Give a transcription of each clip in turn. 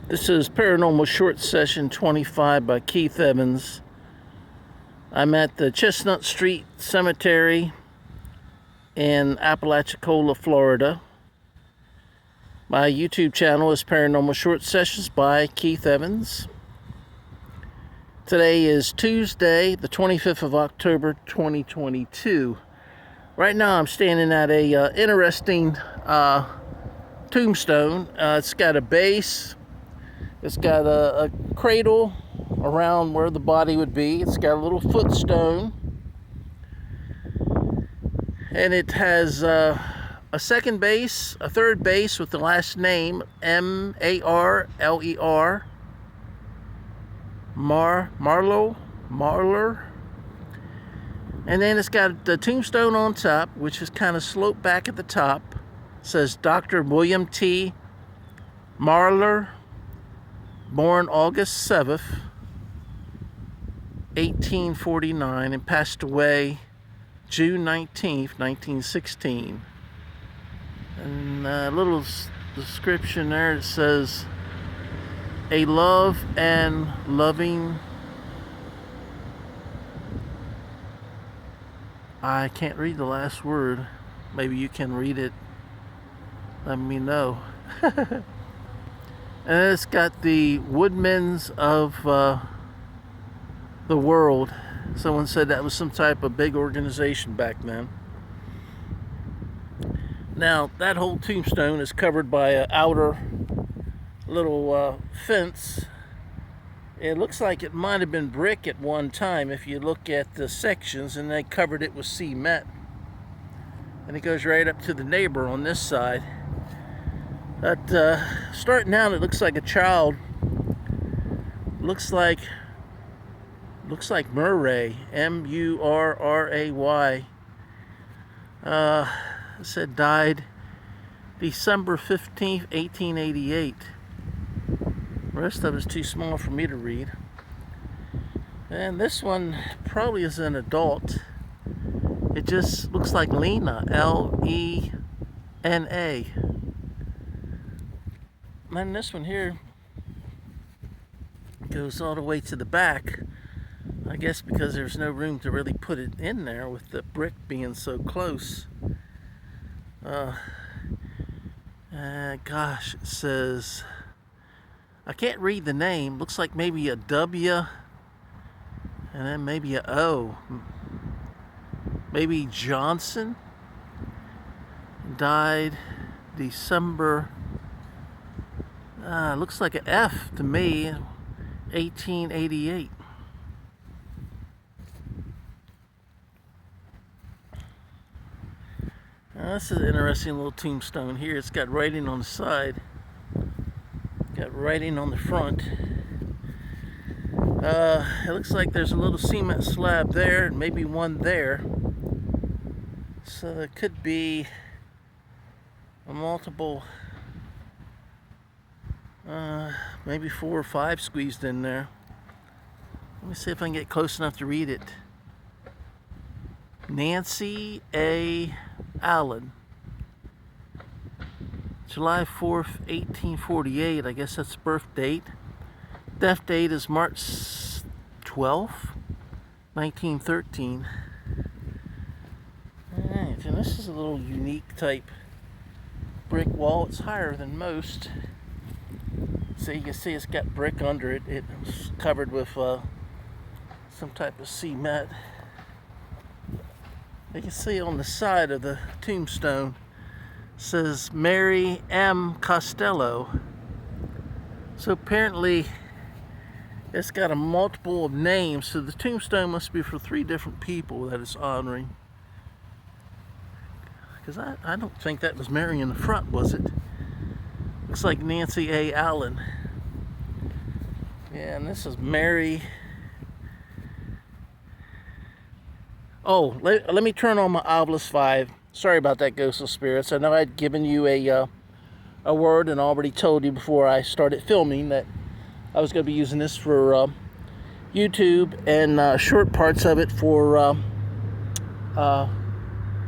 This is Paranormal Short Session 25 by Keith Evans. I'm at the Chestnut Street Cemetery in Apalachicola, Florida. My YouTube channel is Paranormal Short Sessions by Keith Evans. Today is Tuesday, the 25th of October, 2022. Right now I'm standing at a interesting tombstone. It's got a base. It's got a cradle around where the body would be. It's got a little footstone. And it has a second base, a third base with the last name Marler. Marler. And then it's got the tombstone on top, which is kind of sloped back at the top. It says Dr. William T. Marler, born August 7th, 1849, and passed away June 19th, 1916. And a little description there, it says, a love and loving, I can't read the last word. Maybe you can read it. Let me know. And it's got the Woodmen's of the World. Someone said that was some type of big organization back then. Now, that whole tombstone is covered by an outer little fence. It looks like it might have been brick at one time if you look at the sections, and they covered it with cement. And it goes right up to the neighbor on this side. But starting out, it looks like a child. Looks like Murray, M-U-R-R-A-Y. It said died December 15th, 1888. The rest of it's too small for me to read. And this one probably is an adult. It just looks like Lena, L-E-N-A. And this one here goes all the way to the back. I guess because there's no room to really put it in there with the brick being so close. Gosh, it says, I can't read the name. Looks like maybe a W and then maybe a O. Maybe Johnson. Died December, looks like an F to me, 1888. Now, this is an interesting little tombstone here. It's got writing on the side. Got writing on the front. It looks like there's a little cement slab there and maybe one there. So it could be a multiple, maybe 4 or 5 squeezed in there. Let me see if I can get close enough to read it. Nancy A. Allen. July 4th, 1848. I guess that's the birth date. Death date is March 12th, 1913. Alright, and this is a little unique type brick wall. It's higher than most. So you can see it's got brick under it. It's covered with some type of cement. You can see on the side of the tombstone says Mary M. Costello. So apparently it's got a multiple of names, so the tombstone must be for 3 different people that it's honoring. Because I don't think that was Mary in the front, was it? Looks like Nancy A. Allen. Yeah, and this is Mary. Oh, let me turn on my Ovilus Vb. Sorry about that, Ghosts of Spirits. I know I'd given you a word and already told you before I started filming that I was going to be using this for YouTube and short parts of it for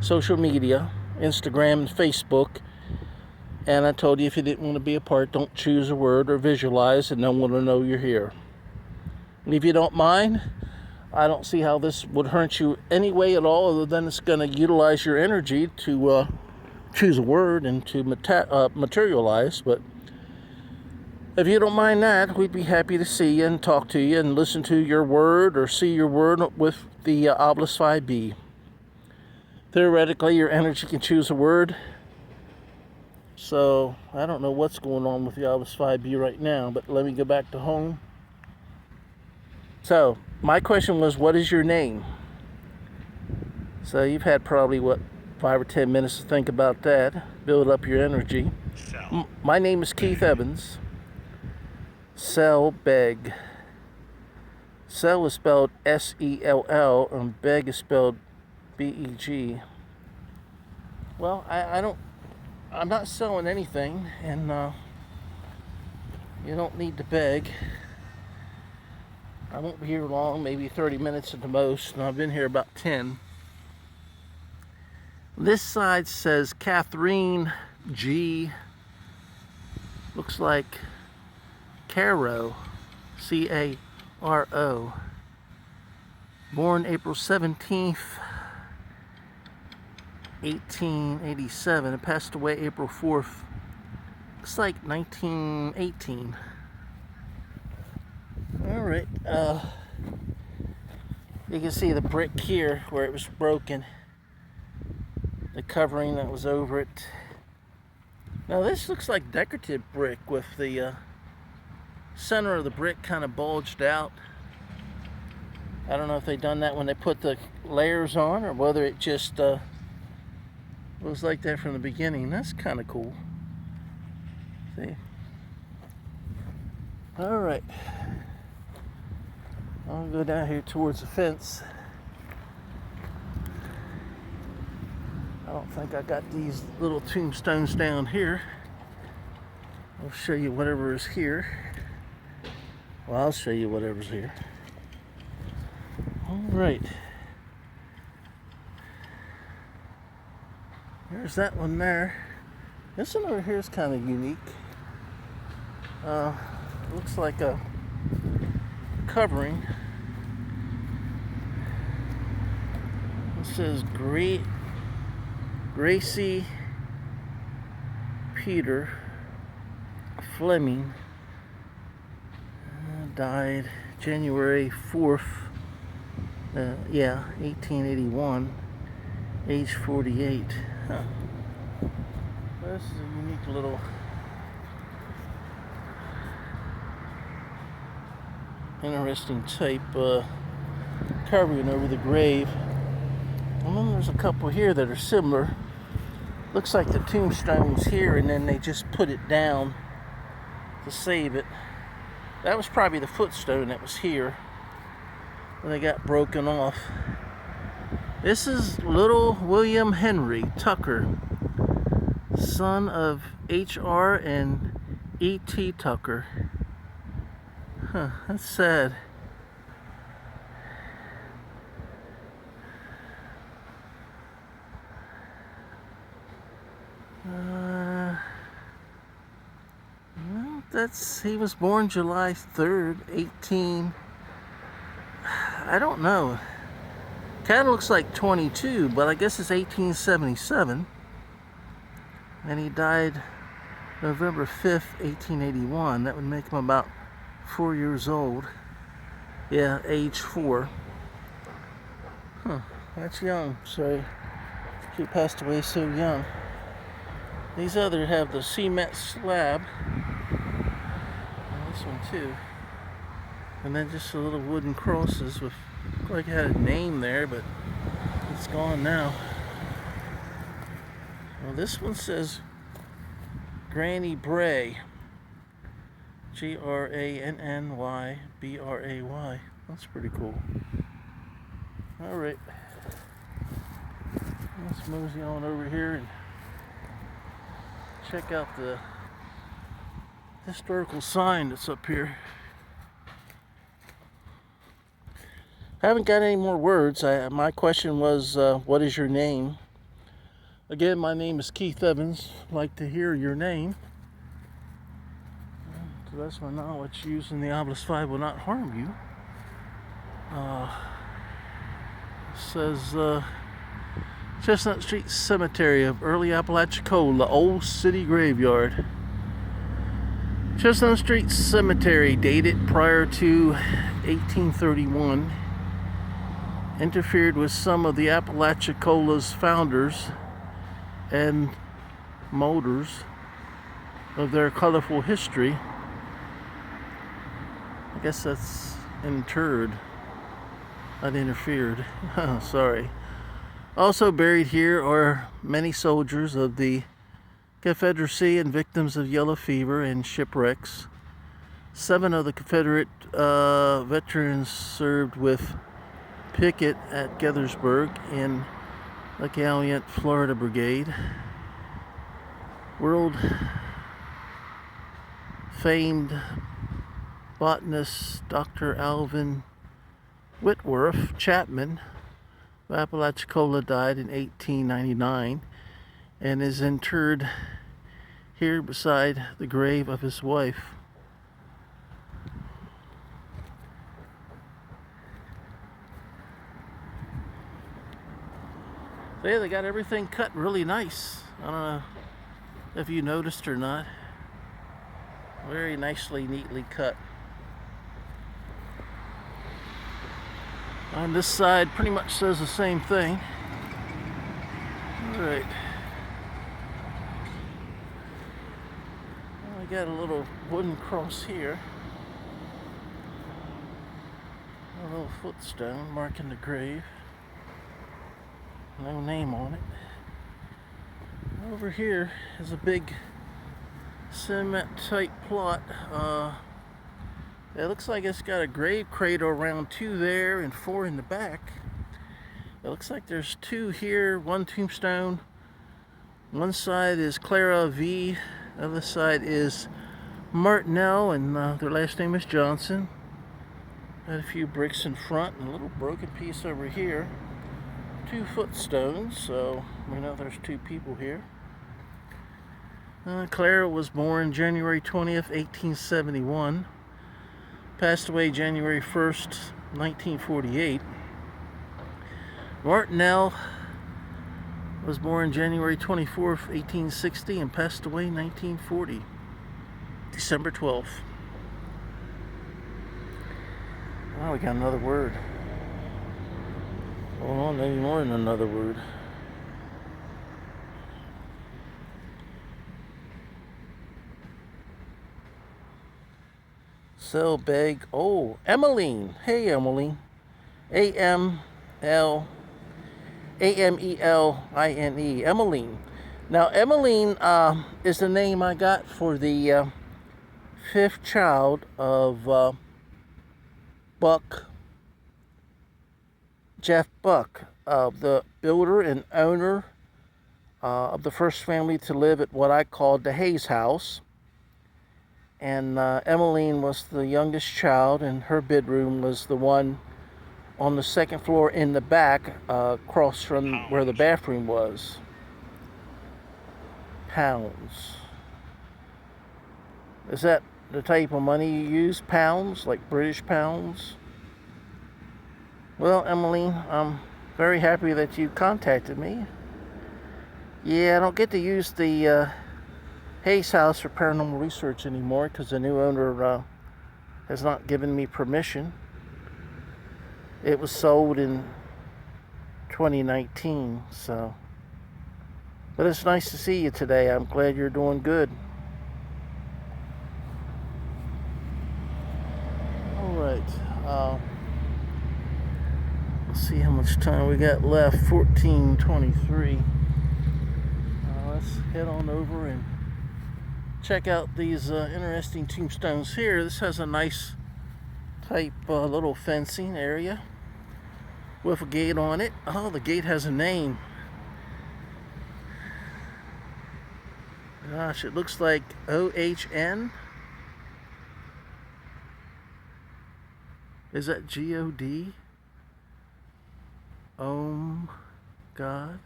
social media, Instagram and Facebook. And I told you if you didn't want to be a part, don't choose a word or visualize, and no one will know you're here. And if you don't mind, I don't see how this would hurt you any way at all, other than it's going to utilize your energy to choose a word and to materialize. But if you don't mind that, we'd be happy to see you and talk to you and listen to your word or see your word with the Ovilus Vb. Theoretically, your energy can choose a word. So, I don't know what's going on with the Ovilus Vb right now, but let me go back to home. So, my question was, what is your name? So, you've had probably, 5 or 10 minutes to think about that, build up your energy. My name is Keith Evans. Sell Beg. Sell is spelled S-E-L-L, and Beg is spelled B-E-G. Well, I'm not selling anything, and you don't need to beg. I won't be here long, maybe 30 minutes at the most, and I've been here about 10. This side says Catherine G. Looks like Caro, C-A-R-O. Born April 17th, 1887, and passed away April 4th. Looks like 1918. Alright, you can see the brick here where it was broken. The covering that was over it. Now this looks like decorative brick with the center of the brick kind of bulged out. I don't know if they done that when they put the layers on, or whether it just was like that from the beginning. That's kind of cool. See? Alright. I'll go down here towards the fence. I don't think I got these little tombstones down here. I'll show you whatever is here. Well, I'll show you whatever's here. Alright. There's that one there. This one over here is kind of unique. Looks like a covering. It says Gracie Peter Fleming. Died January 4th. 1881. Age 48. Huh. This is a unique little interesting type covering over the grave. And then there's a couple here that are similar. Looks like the tombstone's here and then they just put it down to save it. That was probably the footstone that was here when they got broken off. This is little William Henry Tucker, son of H.R. and E.T. Tucker. Huh, that's sad. Well, he was born July 3rd, I don't know. Kind of looks like 22, but I guess it's 1877. And he died November 5th, 1881. That would make him about 4 years old. Yeah, age 4. Huh, that's young. So he passed away so young. These other have the cement slab. And this one too. And then just the little wooden crosses with, like it had a name there, but it's gone now. Well, this one says Granny Bray. Granny-Bray. That's pretty cool. Alright. Let's mosey on over here and check out the historical sign that's up here. I haven't got any more words. My question was, what is your name? Again, my name is Keith Evans. I'd like to hear your name. To the best of my knowledge, using the Ovilus Vb will not harm you. It says Chestnut Street Cemetery of early Apalachicola, old city graveyard. Chestnut Street Cemetery, dated prior to 1831, interfered with some of the Apalachicola's founders and molders of their colorful history. I guess that's interred, not interfered. Sorry. Also buried here are many soldiers of the Confederacy and victims of yellow fever and shipwrecks. 7 of the Confederate veterans served with Pickett at Gettysburg in the Gallant Florida Brigade. World famed botanist Dr. Alvin Whitworth Chapman of Apalachicola died in 1899 and is interred here beside the grave of his wife. So yeah, they got everything cut really nice. I don't know if you noticed or not. Very nicely, neatly cut. On this side pretty much says the same thing. Alright. Well, we got a little wooden cross here. A little footstone marking the grave. No name on it. Over here is a big cement type plot. It looks like it's got a grave cradle around 2 there and 4 in the back. It looks like there's 2 here, 1 tombstone. One side is Clara V, the other side is Martinell, and their last name is Johnson. Got a few bricks in front and a little broken piece over here. 2 footstones, so we know there's 2 people here. Clara was born January 20th, 1871. Passed away January 1st, 1948. Martinell was born January 24th, 1860 and passed away 1940, December 12th. Wow, we got another word. Hold on, maybe more than another word. Cell beg. Oh, Emmeline. Hey, Emmeline. Ameline. Emmeline. Now, Emmeline is the name I got for the 5th child of Jeff Buck, the builder and owner of the first family to live at what I called the Hayes House. And Emmeline was the youngest child, and her bedroom was the one on the 2nd floor in the back, across from where the bathroom was. Pounds. Is that the type of money you use? Pounds? Like British pounds? Well, Emmeline, I'm very happy that you contacted me. Yeah, I don't get to use the Hayes House for paranormal research anymore because the new owner has not given me permission. It was sold in 2019, so. But it's nice to see you today. I'm glad you're doing good. All right. Let's see how much time we got left. 14:23. Let's head on over and check out these interesting tombstones here. This has a nice type little fencing area with a gate on it. Oh, the gate has a name. Gosh, it looks like OHN. Is that God? God.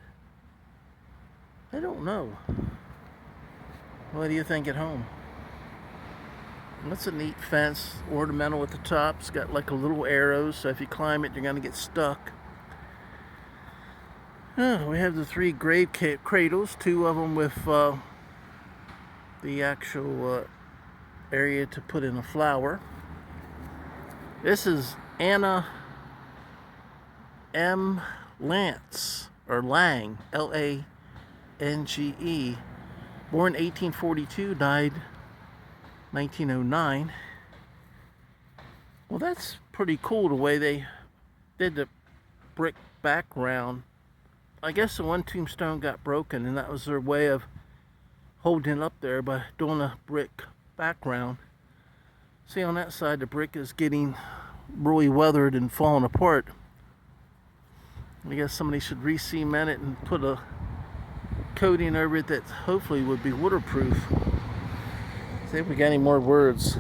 I don't know. What do you think at home? That's a neat fence, ornamental at the top. It's got like a little arrow, so if you climb it, you're gonna get stuck. We have the 3 grave cradles, 2 of them with the actual area to put in a flower. This is Anna M. Lance, or Lang, Lange, born 1842, died 1909. Well, that's pretty cool the way they did the brick background. I guess the one tombstone got broken, and that was their way of holding it up there by doing a brick background. See, on that side, the brick is getting really weathered and falling apart. I guess somebody should re-cement it and put a coating over it that hopefully would be waterproof. See if we got any more words.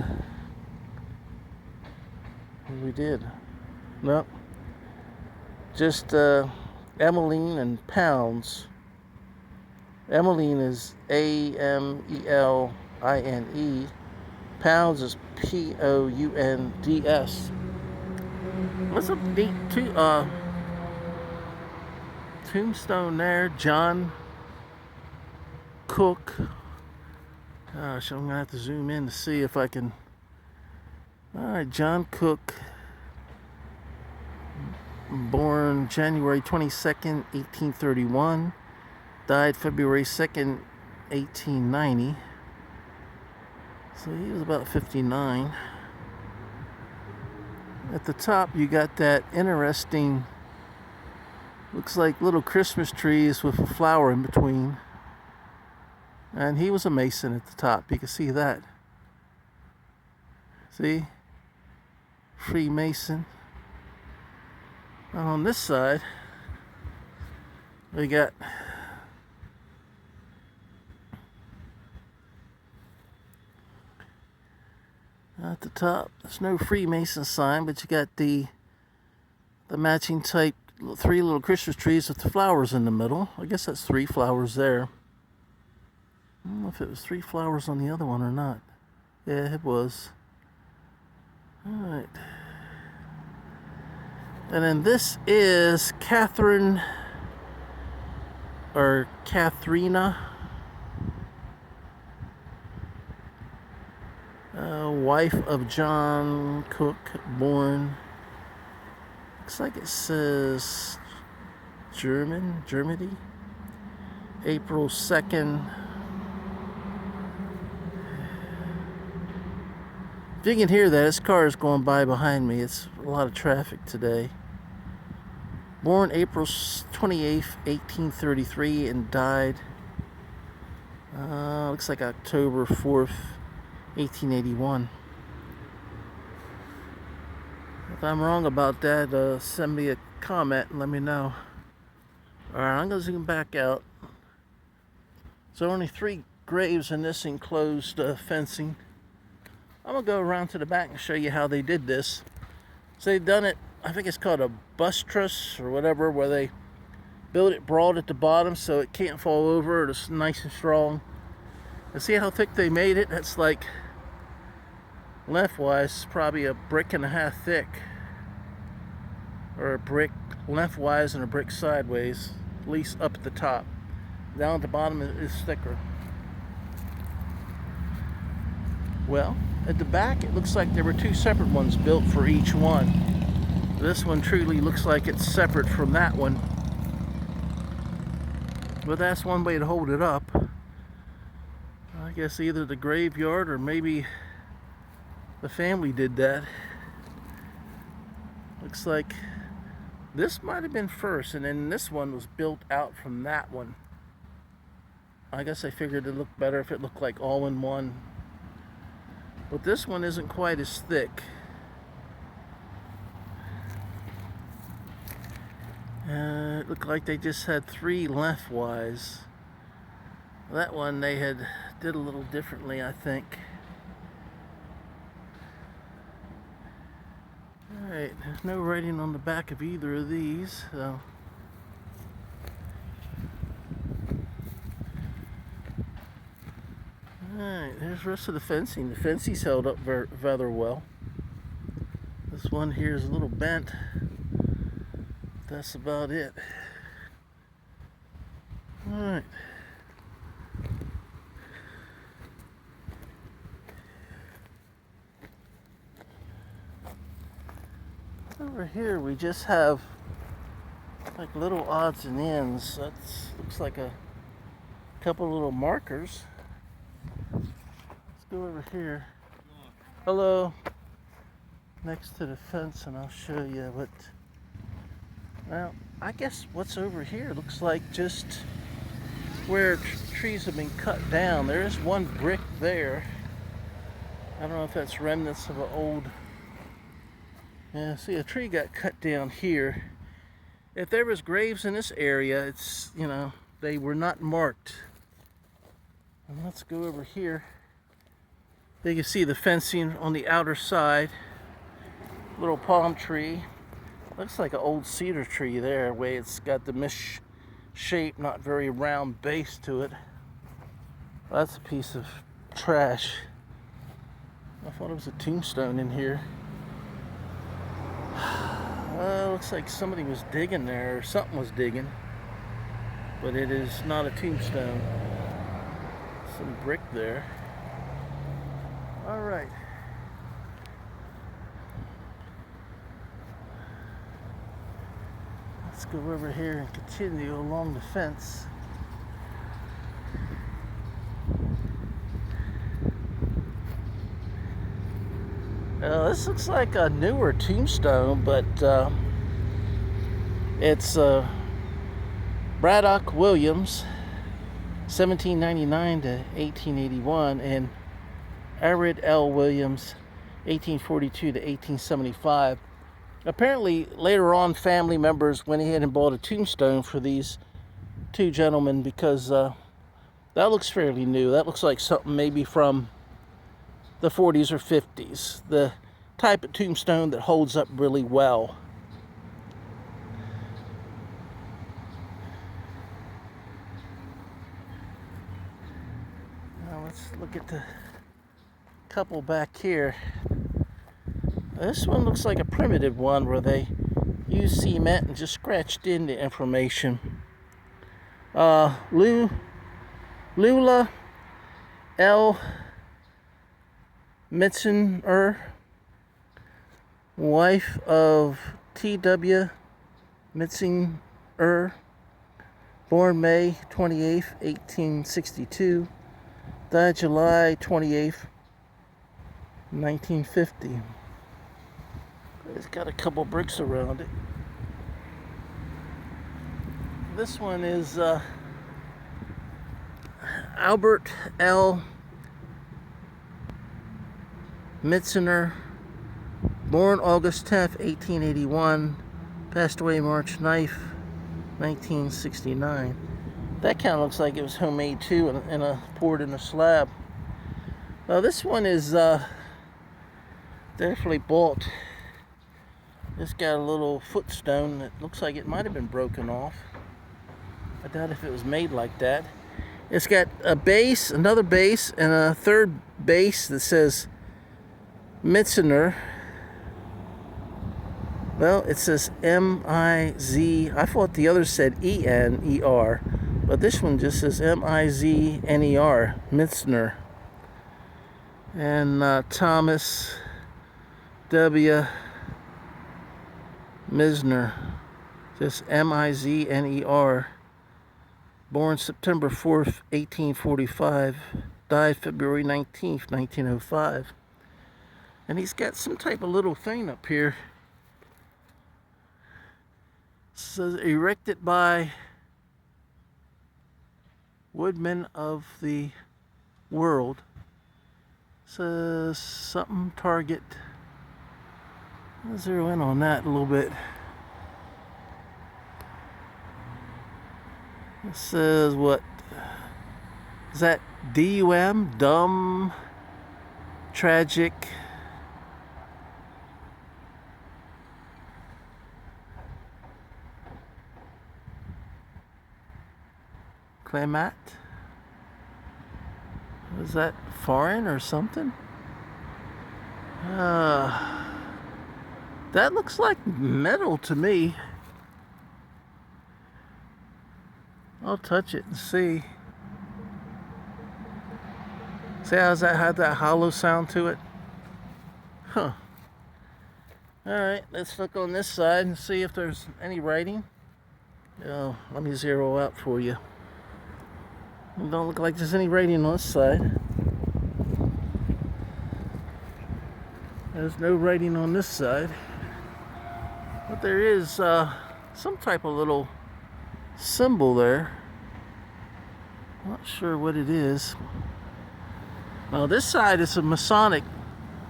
We did. Nope. Just Emmeline and Pounds. Emmeline is Ameline. Pounds is Pounds. What's a neat tombstone there? John Cook. Gosh, I'm gonna have to zoom in to see if I can. Alright, John Cook, born January 22nd, 1831, died February 2nd, 1890. So he was about 59. At the top, you got that interesting, looks like little Christmas trees with a flower in between. And he was a Mason at the top. You can see that. See? Freemason. And on this side, we got at the top, there's no Freemason sign, but you got the matching type 3 little Christmas trees with the flowers in the middle. I guess that's 3 flowers there. I don't know if it was 3 flowers on the other one or not. Yeah, it was. Alright. And then this is Catherine, or Katharina, wife of John Cook, born, looks like it says Germany, April 2nd. If you can hear that, this car is going by behind me. It's a lot of traffic today. Born April 28th, 1833, and died, looks like October 4th, 1881. If I'm wrong about that, send me a comment and let me know. Alright, I'm going to zoom back out. So only 3 graves in this enclosed fencing. I'm going to go around to the back and show you how they did this. So they've done it, I think it's called a bus truss or whatever, where they build it broad at the bottom so it can't fall over. It's nice and strong. And see how thick they made it? That's like, lengthwise, probably a brick and a half thick. Or a brick lengthwise and a brick sideways, at least up at the top. Down at the bottom is thicker. Well, at the back, it looks like there were 2 separate ones built for each one. This one truly looks like it's separate from that one. But that's one way to hold it up. I guess either the graveyard or maybe the family did that. Looks like this might have been first, and then this one was built out from that one. I guess I figured it looked better if it looked like all in one. But this one isn't quite as thick. It looked like they just had 3 lengthwise. That one they did a little differently, I think. Alright, there's no writing on the back of either of these, so there's the rest of the fencing. The fencing's held up rather well. This one here is a little bent. That's about it. Alright. Over here we just have like little odds and ends. That looks like a couple little markers. Let's go over here. Hello. Next to the fence, and I'll show you what. Well, I guess what's over here looks like just where trees have been cut down. There is one brick there. I don't know if that's remnants of an old. Yeah, see, a tree got cut down here. If there was graves in this area, it's, you know, they were not marked. And let's go over here. You can see the fencing on the outer side. Little palm tree. Looks like an old cedar tree there, where it's got the misshaped, not very round base to it. That's a piece of trash. I thought it was a tombstone in here. Looks like somebody was digging there, or something was digging. But it is not a tombstone. Some brick there. Alright. Let's go over here and continue along the fence. This looks like a newer tombstone, but it's Braddock Williams, 1799 to 1881, and Arid L. Williams, 1842 to 1875. Apparently, later on, family members went ahead and bought a tombstone for these two gentlemen because that looks fairly new. That looks like something maybe from the 40s or 50s. The type of tombstone that holds up really well. Now let's look at the couple back here. This one looks like a primitive one where they used cement and just scratched in the information. Lula L. Mitzner, wife of T.W. Mitzner, born May 28, 1862, died July 28, 1950. It's got a couple bricks around it. This one is Albert L. Mitzner, born August 10th, 1881, passed away March 9th, 1969. That kind of looks like it was homemade too, and poured in a slab. Now this one is definitely bought. It's got a little footstone that looks like it might have been broken off. I doubt if it was made like that. It's got a base, another base, and a third base that says Mitzner. Well, it says M-I-Z. I thought the other said E-N-E-R, but this one just says M-I-Z-N-E-R, Mitzner. And Thomas W. Misner, just M-I-Z-N-E-R, born September 4th, 1845, died February 19th, 1905. And he's got some type of little thing up here. It says erected by woodmen of the world. It says something target. I'll zero in on that a little bit. It says what? Is that D-U-M? Dumb, tragic. Clemat. Is that foreign or something? That looks like metal to me. I'll touch it and see. See how that had that hollow sound to it? Huh. Alright, let's look on this side and see if there's any writing. Oh, let me zero out for you. It don't look like there's any writing on this side. There's no writing on this side. But there is some type of little symbol there. Not sure what it is. Well, this side is a Masonic,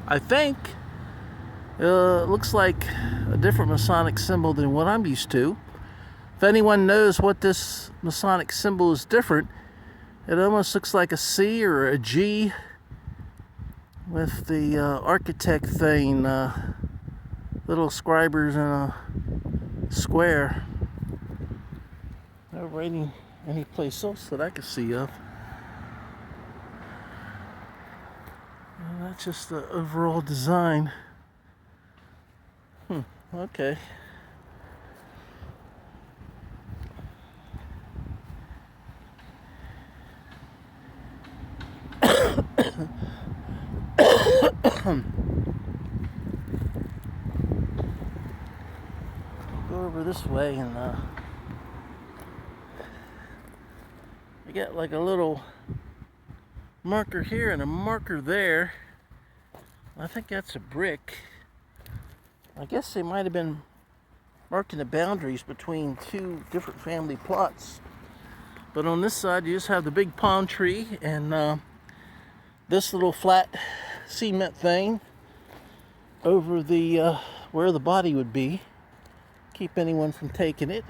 I think. Looks like a different Masonic symbol than what I'm used to. If anyone knows what this Masonic symbol is different, it almost looks like a C or a G with the architect thing, little scribers in a square. No writing any place else that I can see of. And that's just the overall design. Okay. Go over this way and I got like a little marker here and a marker there. I think that's a brick. I guess they might have been marking the boundaries between two different family plots. But on this side you just have the big palm tree and this little flat cement thing over the where the body would be. Keep anyone from taking it.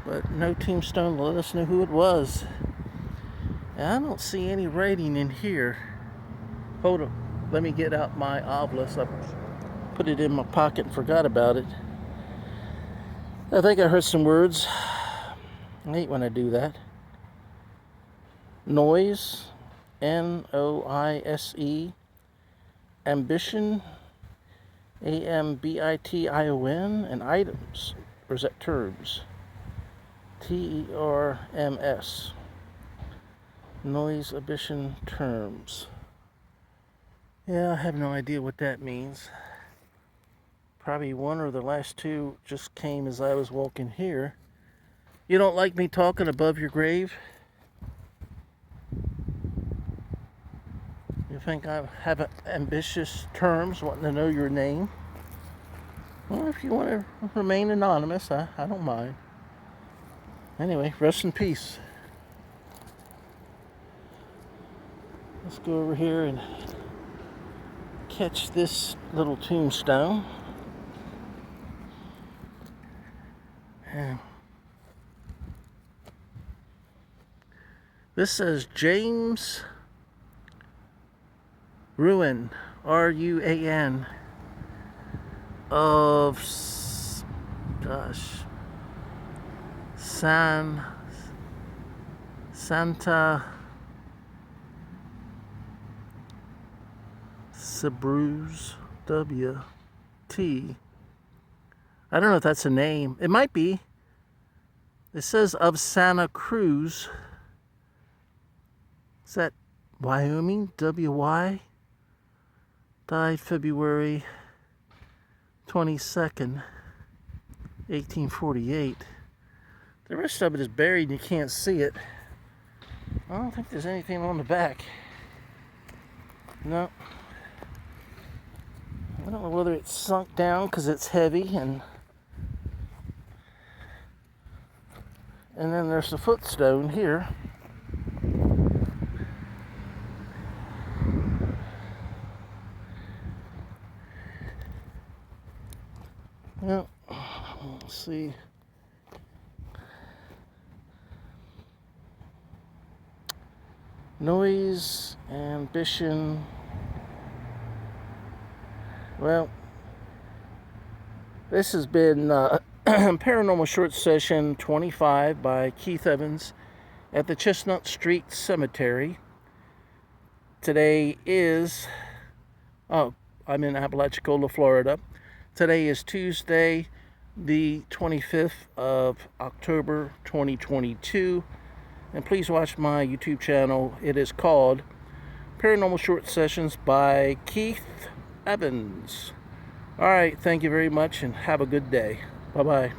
But no tombstone to let us know who it was. And I don't see any writing in here. Hold up, let me get out my Ovilus. I put it in my pocket and forgot about it. I think I heard some words. I hate when I do that. Noise, N-O-I-S-E. Ambition, A-M-B-I-T-I-O-N. And items, or is that terms? T-E-R-M-S. Noise, ambition, terms. Yeah, I have no idea what that means. Probably one or the last two just came as I was walking here. You don't like me talking above your grave? You think I have ambitious terms, wanting to know your name? Well, if you want to remain anonymous, I don't mind. Anyway, rest in peace. Let's go over here and catch this little tombstone. And this says James Ruan, R-U-A-N, of Santa Sabruze, W-T. I don't know if that's a name. It might be. It says of Santa Cruz. Is that Wyoming? W-Y? Died February 22nd, 1848. The rest of it is buried and you can't see it. I don't think there's anything on the back. No. I don't know whether it's sunk down because it's heavy and then there's the footstone here. Well, let's see. Noise, ambition. Well, this has been Paranormal Short Session 25 by Keith Evans at the Chestnut Street Cemetery. Today is, oh, I'm in Apalachicola, Florida. Today is Tuesday, the 25th of October, 2022. And please watch my YouTube channel. It is called Paranormal Short Sessions by Keith Evans. All right, thank you very much and have a good day. Bye-bye.